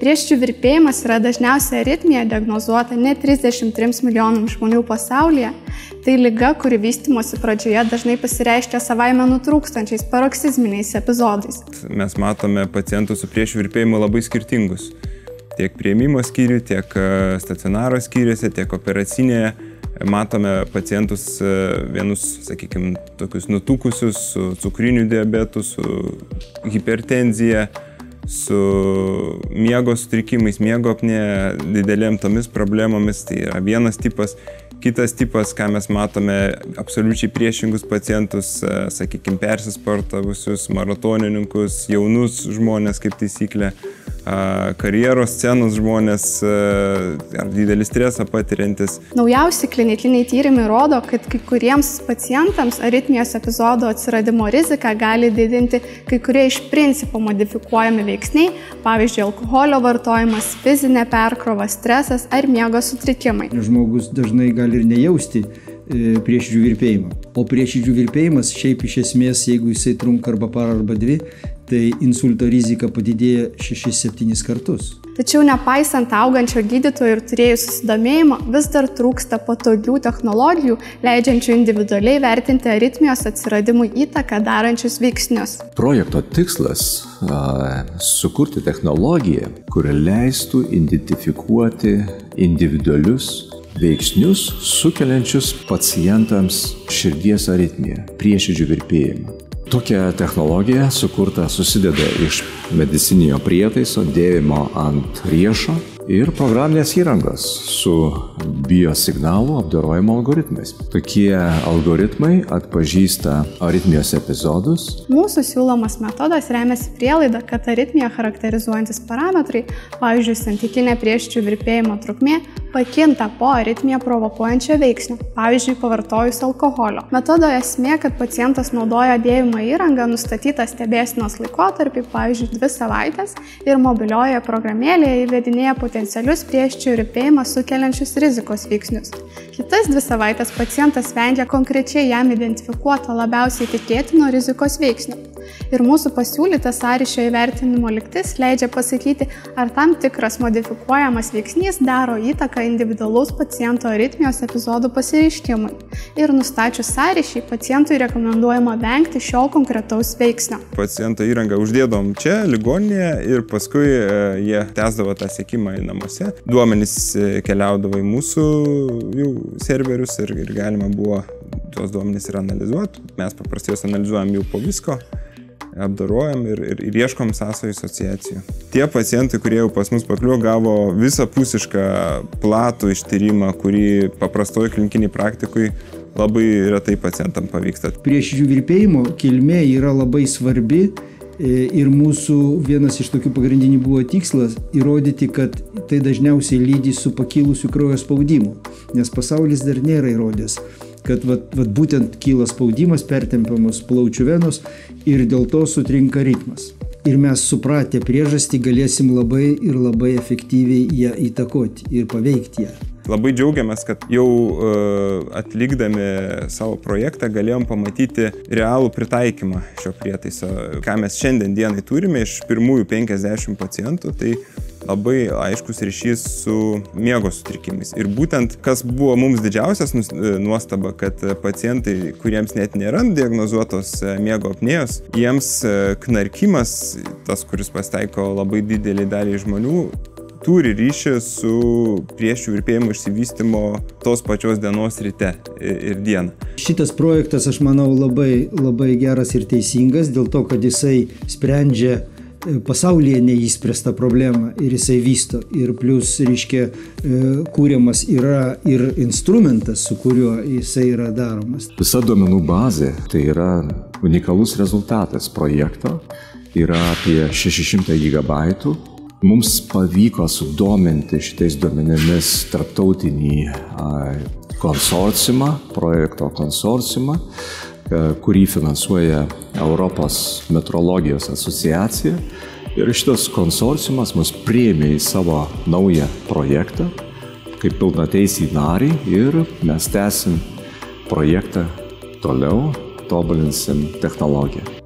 Prieširdžių virpėjimas yra dažniausia aritmija diagnozuota net 33 milijonams žmonių pasaulyje. Tai liga, kuri vystymosi pradžioje dažnai pasireiškia savaime nutrūkstančiais paroksizminiais epizodais. Mes matome pacientus su prieširdžių virpėjimu labai skirtingus. Tiek priėmimo skyriuje, tiek stacionaro skyriuose, tiek operacinėje. Matome pacientus vienus, sakykime, tokius nutukusius su cukriniu diabetu, su hipertenzija, su miego sutrikimais, miego apnėja, didelėm tomis problemomis. Tai yra vienas tipas. Kitas tipas, ką mes matome, absoliučiai priešingus pacientus, sakykime, persisportavusius, maratonininkus, jaunus žmonės kaip taisyklė, karjeros scenos žmonės ar didelį stresą patiriantis. Naujausi klinikiniai tyrimai rodo, kad kai kuriems pacientams aritmijos epizodo atsiradimo riziką gali didinti kai kurie iš principo modifikuojami veiksniai, pavyzdžiui, alkoholio vartojimas, fizinė perkrova, stresas ar miego sutrikimai. Žmogus dažnai gali ir nejausti prieširdžių virpėjimą. O prieširdžių virpėjimas šiaip iš esmės, jeigu jisai trunka arba parą arba dvi, tai insulto rizika padidėja 6-7 kartus. Tačiau nepaisant augančio gydytojų ir turėjų susidomėjimo, vis dar trūksta patogių technologijų, leidžiančių individualiai vertinti aritmijos atsiradimui įtaką darančius veiksnius. Projekto tikslas – sukurti technologiją, kuri leistų identifikuoti individualius veiksnius sukeliančius pacientams širdies aritmiją, prieširdžių virpėjimą. Tokia technologija sukurta susideda iš medicininio prietaiso, dėvimo ant riešo ir programinės įrangos su biosignalų apdorojimo algoritmais. Tokie algoritmai atpažįsta aritmijos epizodus. Mūsų siūlomas metodas remiasi prielaida, kad aritmiją charakterizuojantis parametrai, pavyzdžiui, santykinė prieširdžių virpėjimo trukmė, pakinta po aritmiją provokuojančio veiksnio, pavyzdžiui, pavartojus alkoholio. Metodo esmė, kad pacientas naudoja dėvimą įrangą nustatytą stebėsenos laikotarpį, pavyzdžiui, 2 savaitės ir mobiliojoje programėlėje įvedinėja potencialius prieširdžių virpėjimą sukeliančius rizikos veiksnius. Kitas 2 savaitės pacientas vengia konkrečiai jam identifikuoto labiausiai tikėtino rizikos veiksnio. Ir mūsų pasiūlyta sąryšio įvertinimo lygtis leidžia pasakyti, ar tam tikras modifikuojamas veiksnys daro įtaką individualaus paciento aritmijos epizodų pasireiškimui. Ir nustačius sąryšį, pacientui rekomenduojama vengti šio konkretaus veiksnio. Paciento įrangą uždėdom čia, ligoninėje, ir paskui jie tęsdavo tą sekimą namuose. Duomenys keliaudavo į mūsų serverius ir galima buvo tuos duomenys ir analizuoti. Mes paprastai juos analizuojam jau po visko, apdorojam ir ieškom sąsajų asociacijų. Tie pacientai, kurie jau pas mus pakliuvo, gavo visapusišką platų ištyrimą, kurį paprastoje klinikiniai praktikui labai retai pacientam pavyksta. Prieširdžių virpėjimo kilmė yra labai svarbi ir mūsų vienas iš tokių pagrindinių buvo tikslas įrodyti, kad tai dažniausiai lydi su pakilusiu kraujo spaudimu, nes pasaulis dar nėra įrodęs, kad būtent kyla spaudimas, pertempiamos plaučių venos ir dėl to sutrinka ritmas. Ir mes supratę priežastį galėsim labai efektyviai ją įtakoti ir paveikti ją. Labai džiaugiamės, kad jau atlikdami savo projektą galėjom pamatyti realų pritaikymą šio prietaiso. Ką mes šiandien dienai turime iš pirmųjų 50 pacientų, tai labai aiškus ryšys su miego sutrikimais. Ir būtent, kas buvo mums didžiausias nuostaba, kad pacientai, kuriems net nėra diagnozuotos miego apnėjos, jiems knarkimas, tas, kuris pasitaiko labai didelį dalį žmonių, turi ryšį su prieširdžių virpėjimo išsivystymo tos pačios dienos ryte ir dieną. Šitas projektas, aš manau, labai geras ir teisingas, dėl to, kad jisai sprendžia pasaulyje neįspręstą problemą ir jisai vysto. Ir plus, reiškia, kūriamas yra ir instrumentas, su kuriuo jisai yra daromas. Visa duomenų bazė tai yra unikalus rezultatas projekto, yra apie 600 gigabaitų. Mums pavyko sudominti šitais duomenimis tarptautinį konsorciumą, projekto konsorciumą, kurį finansuoja Europos metrologijos asociacija. Ir šitas konsorciumas mus priėmė į savo naują projektą kaip pilnateisį narį ir mes tęsim projektą toliau, tobulinsim technologiją.